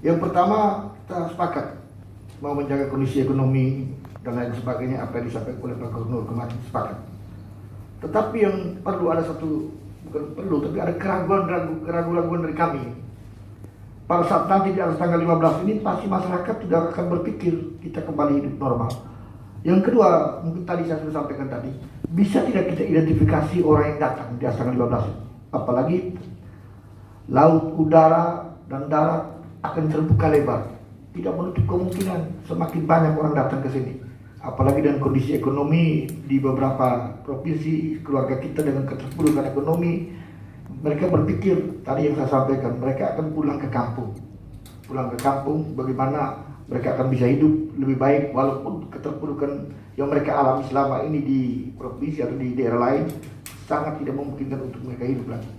Yang pertama, kita sepakat mau menjaga kondisi ekonomi dan lain sebagainya, apa yang disampaikan oleh Pak Gubernur kemarin, sepakat. Tetapi yang perlu ada satu, bukan perlu, tapi ada keraguan-keraguan dari kami. Pada saat nanti di atas tanggal 15 ini pasti masyarakat tidak akan berpikir kita kembali hidup normal. Yang kedua, mungkin tadi saya sudah sampaikan tadi, bisa tidak kita identifikasi orang yang datang di atas tanggal 15? Apalagi laut, udara, dan darat akan terbuka lebar. Tidak menutup kemungkinan semakin banyak orang datang ke sini. Apalagi dengan kondisi ekonomi di beberapa provinsi, keluarga kita dengan keterpurukan ekonomi, mereka berpikir, tadi yang saya sampaikan, mereka akan pulang ke kampung. Pulang ke kampung, bagaimana mereka akan bisa hidup lebih baik walaupun keterpurukan yang mereka alami selama ini di provinsi atau di daerah lain sangat tidak memungkinkan untuk mereka hidup lagi.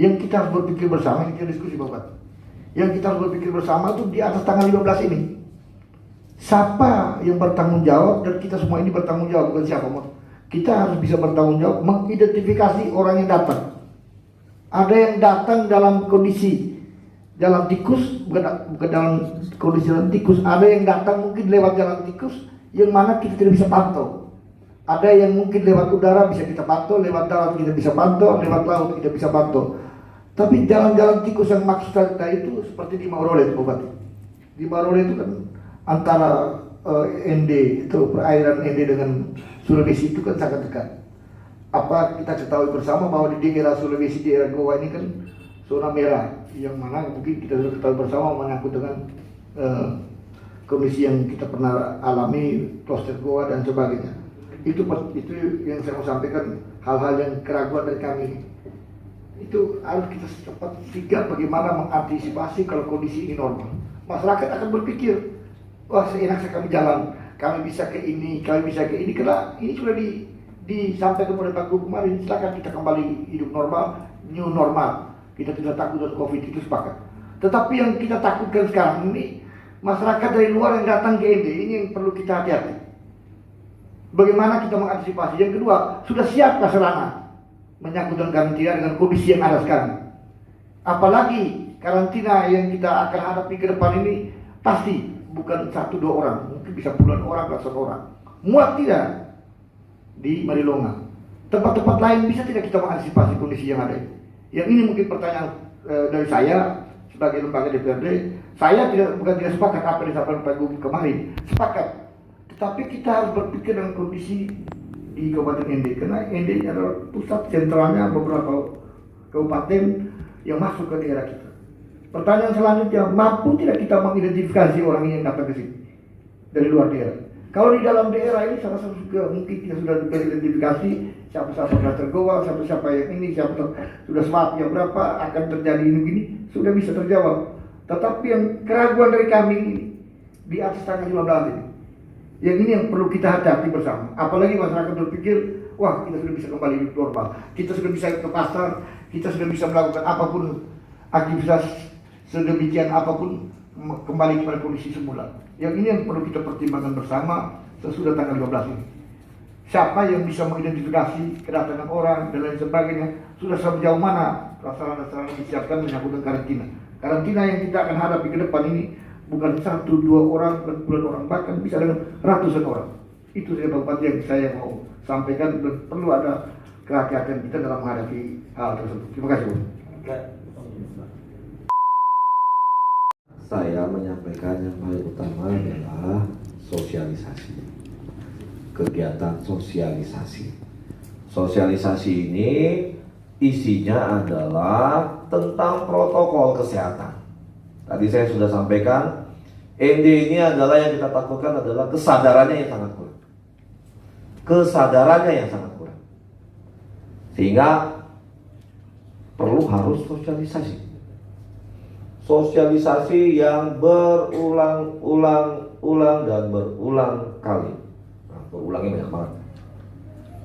Yang kita harus berpikir bersama, ini kita diskusi Bapak. Yang kita harus berpikir bersama itu di atas tanggal 15 ini. Siapa yang bertanggung jawab, dan kita semua ini bertanggung jawab, bukan siapa. Kita harus bisa bertanggung jawab mengidentifikasi orang yang datang. Ada yang datang dalam kondisi jalan tikus, bukan dalam kondisi jalan tikus. Ada yang datang mungkin lewat jalan tikus, yang mana kita tidak bisa pantau. Ada yang mungkin lewat udara bisa kita pantau, lewat darat kita bisa pantau, lewat laut kita bisa pantau. Tapi jalan-jalan tikus yang maksud kita itu seperti di Marole itu, Bupati. Di Marole itu kan antara ND itu, perairan ND dengan Sulawesi itu kan sangat dekat. Apa kita ketahui bersama bahwa di daerah Sulawesi, daerah Goa ini kan zona merah, yang mana mungkin kita sudah ketahui bersama menyangkut dengan kondisi yang kita pernah alami, cluster Goa dan sebagainya. Itu yang saya mau sampaikan, hal-hal yang keraguan dari kami. Itu harus kita cepat sigap bagaimana mengantisipasi kalau kondisi ini normal. Masyarakat akan berpikir, wah seenak kami jalan, kami bisa ke ini, kami bisa ke ini, karena ini sudah disampaikan oleh Pak Gubernur kemarin, silakan kita kembali hidup normal, new normal. Kita tidak takut dengan COVID, itu sepakat. Tetapi yang kita takutkan sekarang ini, masyarakat dari luar yang datang ke ND, ini yang perlu kita hati-hati. Bagaimana kita mengantisipasi? Yang kedua, sudah siapkah sarana menyangkut dengan karantina dengan kondisi yang ada sekarang? Apalagi karantina yang kita akan hadapi ke depan ini pasti bukan 1-2 orang, mungkin bisa puluhan orang, ratusan orang. Muat tidak di Marilonga? Tempat-tempat lain bisa tidak kita mengantisipasi kondisi yang ada ini? Yang ini mungkin pertanyaan dari saya sebagai lembaga DPRD. Saya bukan tidak sepakat apa yang disampaikan Pak Gubernur kemarin, sepakat. Tetapi kita harus berpikir dengan kondisi di Kabupaten ND, karena ND adalah pusat sentralnya beberapa kabupaten yang masuk ke daerah kita. Pertanyaan selanjutnya, mampu tidak kita mengidentifikasi orang yang datang ke sini dari luar daerah? Kalau di dalam daerah ini salah satu juga mungkin kita sudah teridentifikasi siapa-siapa yang tergowa, siapa-siapa yang ini, siapa sudah swab yang berapa, akan terjadi ini sudah bisa terjawab. Tetapi yang keraguan dari kami di atas tanggal 15 ini, yang ini yang perlu kita hadapi bersama. Apalagi masyarakat berpikir, wah kita sudah bisa kembali hidup normal, kita sudah bisa ke pasar, kita sudah bisa melakukan apapun aktivitas sedemikian apapun, kembali kepada kondisi semula. Yang ini yang perlu kita pertimbangkan bersama sesudah tanggal 12 ini. Siapa yang bisa mengidentifikasi kedatangan orang dan lain sebagainya, sudah sejauh mana sarana-sarana disiapkan menyangkut dengan karantina. Karantina yang kita akan hadapi ke depan ini bukan 1-2 orang, bukan puluhan orang, bahkan bisa dengan ratusan orang. Itu saja Bapak yang saya mau sampaikan, dan perlu ada kehati-hatian kita dalam menghadapi hal tersebut. Terima kasih Bu. Saya menyampaikan yang paling utama adalah sosialisasi, kegiatan sosialisasi. Sosialisasi ini isinya adalah tentang protokol kesehatan. Tadi saya sudah sampaikan, ND ini adalah yang kita takutkan adalah kesadarannya yang sangat kurang. Kesadarannya yang sangat kurang. Sehingga perlu harus sosialisasi. Sosialisasi yang berulang-ulang dan berulang kali. Nah, berulangnya banyak banget.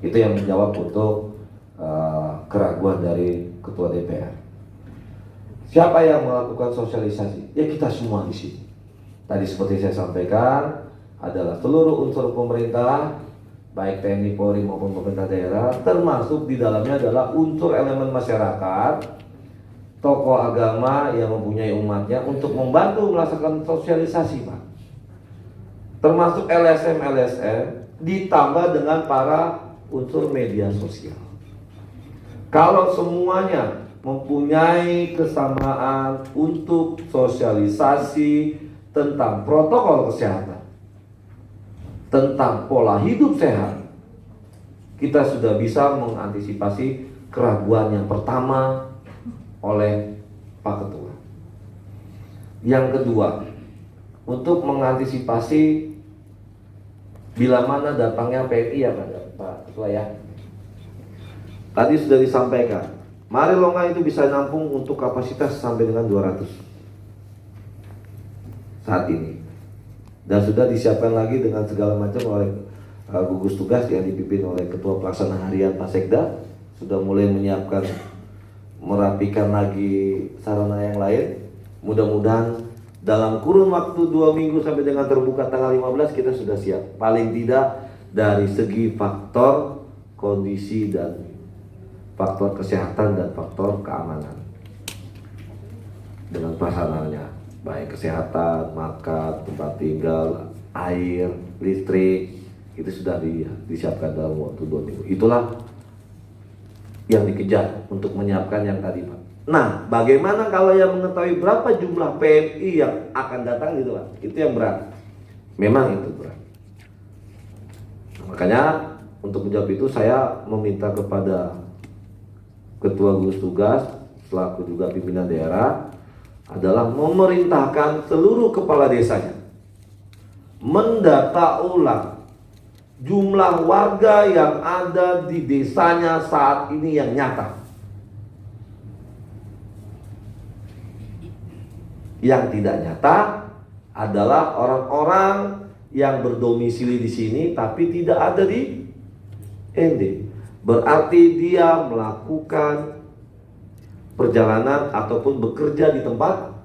Itu yang menjawab untuk keraguan dari Ketua DPR. Siapa yang melakukan sosialisasi? Ya kita semua di sini. Tadi seperti saya sampaikan, adalah seluruh unsur pemerintah, baik TNI, Polri maupun pemerintah daerah, termasuk di dalamnya adalah unsur elemen masyarakat tokoh agama yang mempunyai umatnya untuk membantu melaksanakan sosialisasi, Pak. Termasuk LSM ditambah dengan para unsur media sosial. Kalau semuanya mempunyai kesamaan untuk sosialisasi tentang protokol kesehatan, tentang pola hidup sehat, kita sudah bisa mengantisipasi keraguan yang pertama oleh Pak Ketua. Yang kedua, untuk mengantisipasi bila mana datangnya PMI ya Pak Ketua ya. Tadi sudah disampaikan, Marilonga itu bisa nampung untuk kapasitas sampai dengan 200 saat ini. Dan sudah disiapkan lagi dengan segala macam oleh gugus tugas yang dipimpin oleh Ketua Pelaksana Harian Pak Sekda. Sudah mulai menyiapkan, merapikan lagi sarana yang lain. Mudah-mudahan dalam kurun waktu 2 minggu sampai dengan terbuka tanggal 15 kita sudah siap. Paling tidak dari segi faktor kondisi dan faktor kesehatan dan faktor keamanan. Dengan prasarananya, baik kesehatan, makan, tempat tinggal, air, listrik, itu sudah disiapkan dalam waktu 2 minggu. Itulah yang dikejar untuk menyiapkan yang tadi, Pak. Nah, bagaimana kalau yang mengetahui berapa jumlah PMI yang akan datang gitu, Pak? Itu yang berat. Memang itu berat. Makanya untuk menjawab itu saya meminta kepada Ketua Gugus Tugas selaku juga pimpinan daerah adalah memerintahkan seluruh kepala desanya mendata ulang jumlah warga yang ada di desanya saat ini yang nyata. Yang tidak nyata adalah orang-orang yang berdomisili di sini tapi tidak ada di ND. Berarti dia melakukan perjalanan ataupun bekerja di tempat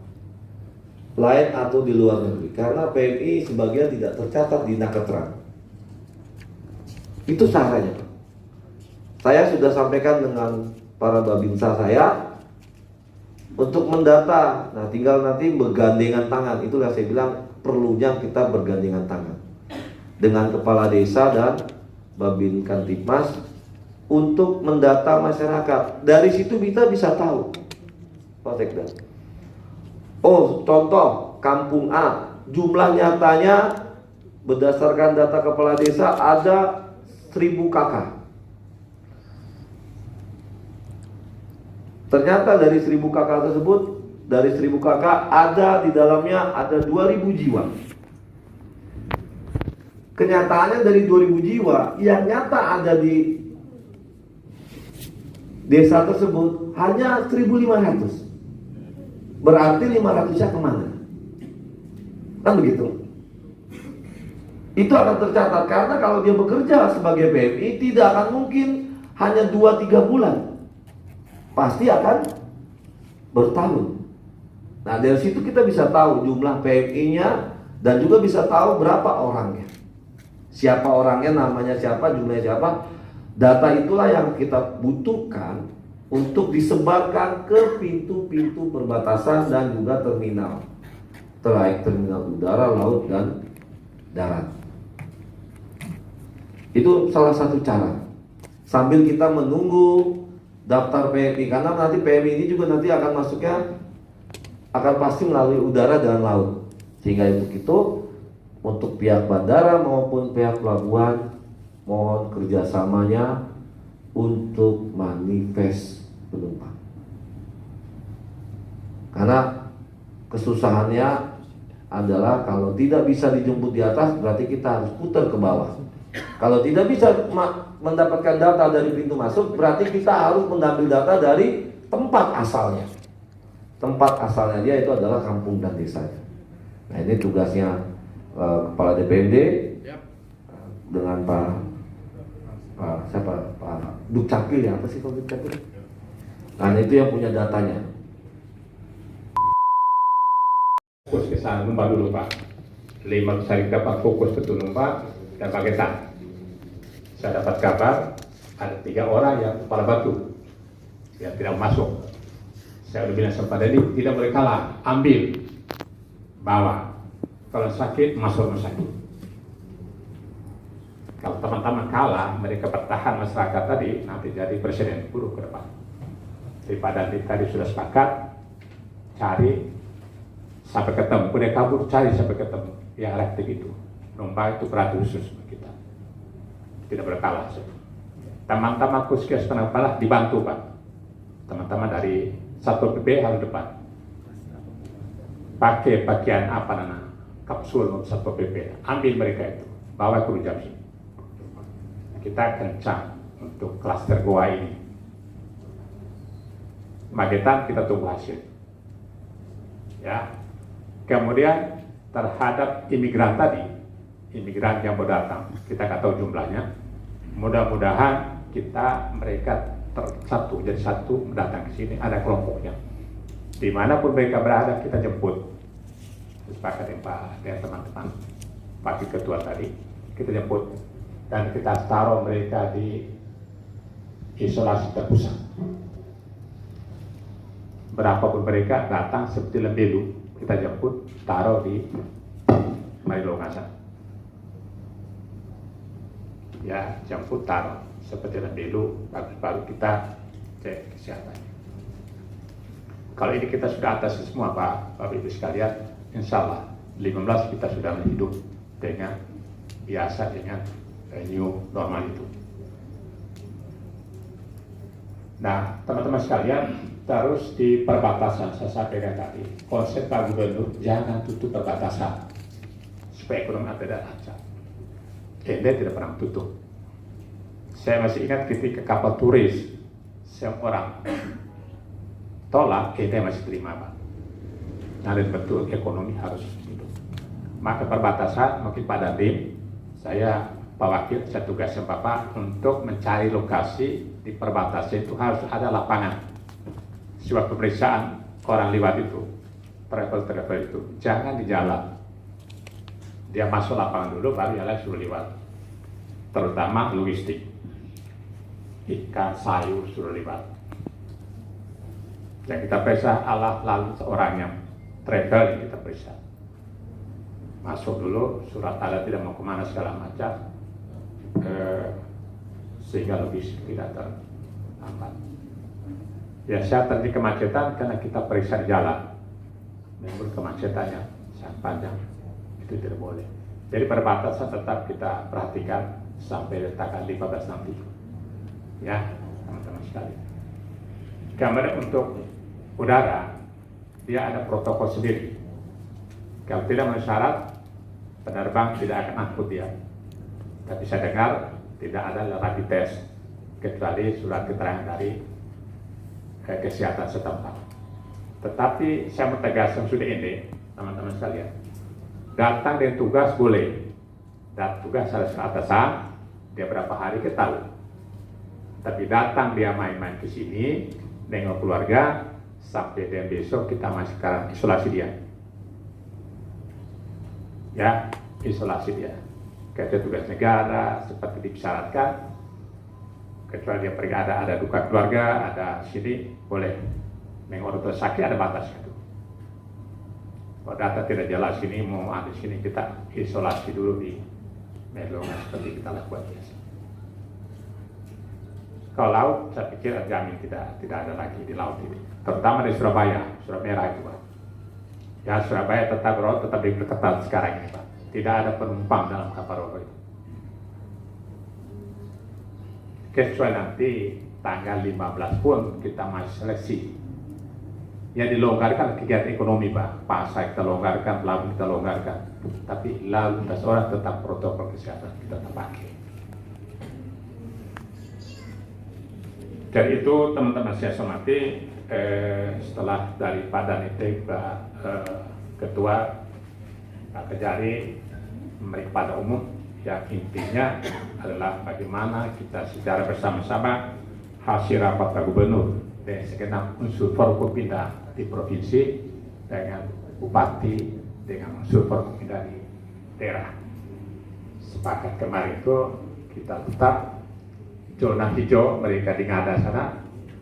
lain atau di luar negeri. Karena PMI sebagian tidak tercatat di Naketran. Itu caranya, Pak. Saya sudah sampaikan dengan para babinsa saya untuk mendata. Nah, tinggal nanti bergandengan tangan. Itulah saya bilang perlunya kita bergandengan tangan dengan kepala desa dan Babin Kantipmas untuk mendata masyarakat. Dari situ kita bisa tahu, Pak Sekda. Oh, contoh Kampung A, jumlah nyatanya berdasarkan data kepala desa ada 1000 kakak. Ternyata dari 1000 kakak tersebut, dari 1000 kakak ada di dalamnya ada 2000 jiwa. Kenyataannya dari 2000 jiwa yang nyata ada di desa tersebut hanya 1500. Berarti 500-nya kemana? Kan begitu. Itu akan tercatat karena kalau dia bekerja sebagai PMI tidak akan mungkin hanya 2-3 bulan. Pasti akan bertahun. Nah, dari situ kita bisa tahu jumlah PMI-nya dan juga bisa tahu berapa orangnya. Siapa orangnya, namanya siapa, jumlahnya siapa. Data itulah yang kita butuhkan untuk disebarkan ke pintu-pintu perbatasan dan juga terminal. Baik terminal udara, laut, dan darat. Itu salah satu cara. Sambil kita menunggu daftar PMI, karena nanti PMI ini juga nanti akan masuknya akan pasti melalui udara dan laut. Sehingga itu untuk pihak bandara maupun pihak pelabuhan mohon kerjasamanya untuk manifest penumpang. Karena kesusahannya adalah kalau tidak bisa dijemput di atas berarti kita harus putar ke bawah. Kalau tidak bisa mendapatkan data dari pintu masuk berarti kita harus mengambil data dari tempat asalnya. Tempat asalnya dia itu adalah kampung dan desanya. Nah, ini tugasnya Kepala DPMD dengan Pak Dukcapil ya, apa sih Pak Dukcapil? Nah, itu yang punya datanya. Fokus ke sana numpak dulu Pak. 5 hari dapat fokus ke numpak dan Paketan. Saya dapat kabar ada 3 orang yang kepala batu yang tidak masuk. Saya udah bilang sama Pak Dedi, tidak boleh kalah, ambil, bawa. Kalau sakit, masuk rumah sakit. Kalau teman-teman kalah, mereka bertahan masyarakat tadi, nanti jadi presiden buruk ke depan. Daripada tadi sudah sepakat, cari sampai ketemu, udah kabur cari sampai ketemu. Yang reaktif itu, Numpa itu perhati khusus kita. Tidak boleh kalah. Teman-teman Puskes Penangpalah dibantu Pak. Teman-teman dari Satpol PP harus depan. Pakai pakaian apa namanya kapsul Satpol PP, ambil mereka itu, bawa ke Rujak. Kita kencang untuk klaster Goa ini. Magetan kita tunggu hasil. Ya. Kemudian terhadap imigran tadi, imigran yang baru datang, kita nggak tahu jumlahnya. Mudah-mudahan mereka tersatu jadi satu datang ke sini, ada kelompoknya. Dimanapun mereka berada kita jemput. Sepakat dengan teman-teman, Pak Ketua tadi, kita jemput dan kita taruh mereka di isolasi terpusat. Berapapun mereka datang seperti Lembelu, kita jemput, taruh di Marilongasa. Ya, jemput taruh seperti Lembelu, baru kita cek kesehatannya. Kalau ini kita sudah atasi semua Bapak Ibu sekalian, insya Allah 15 kita sudah hidup dengan biasa dengan new normal itu. Nah, teman-teman sekalian, terus di perbatasan saya sampaikan tadi, konsep Pak Gubernur jangan tutup perbatasan supaya ekonomi tidak lancar. Ente tidak pernah tutup. Saya masih ingat ketika kapal turis seorang tolak, ente masih terima Pak. Nah, betul ekonomi harus hidup. Maka perbatasan mungkin pada tim saya Pak Wakil, saya tugaskan Bapak untuk mencari lokasi di perbatasan itu harus ada lapangan. Sebab pemeriksaan orang lewat itu, travel itu, jangan di jalan. Dia masuk lapangan dulu, baru yang lain suruh lewat. Terutama logistik. Ikan, sayur suruh lewat. Yang kita periksa lalu seorang yang travel yang kita periksa. Masuk dulu, surat ada tidak mau kemana segala macam. Sehingga logistik tidak terhambat. Biasa terjadi kemacetan karena kita periksa di jalan. Namun kemacetannya sangat panjang, itu tidak boleh. Jadi perbatasan tetap kita perhatikan sampai tanggal 15 nanti. Ya, teman-teman sekalian. Kemudian untuk udara, dia ada protokol sendiri. Kalau tidak memenuhi syarat, penerbang tidak akan angkut dia. Tapi saya dengar tidak ada rapid test kecuali surat keterangan dari kesehatan setempat. Tetapi saya menegaskan sudah ini, teman-teman sekalian, datang dengan tugas boleh, dan tugas harus ke atasan, dia berapa hari kita tahu. Tapi datang dia main-main ke sini, nengok keluarga, sampai dan besok kita masih sekarang isolasi dia. Ya, isolasi dia. Kerja tugas negara seperti disyaratkan, kecuali dia pergi ada duka keluarga, ada sini boleh nengok orang tua sakit, ada batasnya tuh. Kalau data tidak jelas sini mau ada sini, kita isolasi dulu di Melonga seperti kita lakukan biasa. Kalau laut, saya pikir jamin tidak ada lagi di laut ini, terutama di Surabaya Merah itu Pak. Ya, Surabaya tetap diperketat sekarang ini Pak. Tidak ada penumpang dalam kapal Roro itu. Kecuali nanti tanggal 15 pun kita masih seleksi. Yang dilonggarkan kegiatan ekonomi Pak. Pasar kita longgarkan, pelabuhan kita longgarkan. Tapi lalu lintas orang tetap protokol kesehatan kita tetap pakai. Jadi itu teman-teman saya hormati, setelah dari Padan itu Pak Ketua Pak Kejari memberi kepada umum, yang intinya adalah bagaimana kita secara bersama-sama hasil rapat Pak Gubernur dan segenap unsur Forkopimda di provinsi dengan bupati dengan unsur Forkopimda di daerah. Sepakat kemarin itu kita tetap zona hijau mereka di Ngada sana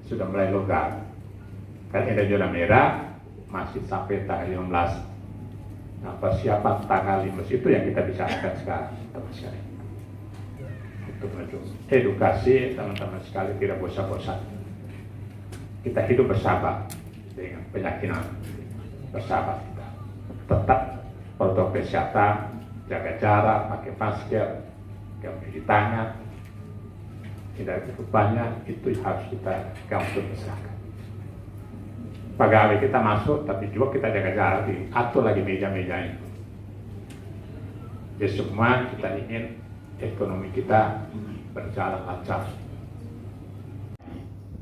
sudah mulai longgar. Kan ada zona merah masih sampai tanggal 15. Nah, persiapan tanggal 15 itu yang kita bicarakan sekarang, teman sekali. Untuk edukasi teman-teman sekali, tidak bosan-bosan. Kita hidup bersahabat dengan keyakinan bersahabat kita. Tetap protokol kesehatan, jaga jarak, pakai masker, cuci tangan, tidak cukup banyak, itu harus kita untuk masyarakat. Pegawai kita masuk, tapi juga kita jaga jarak, diatur lagi meja-mejanya. Jadi semua kita ingin ekonomi kita berjalan lancar.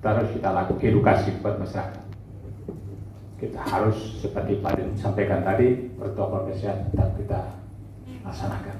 Terus kita lakukan edukasi buat masyarakat. Kita harus seperti Pak Din sampaikan tadi, protokol kesehatan tetap kita laksanakan.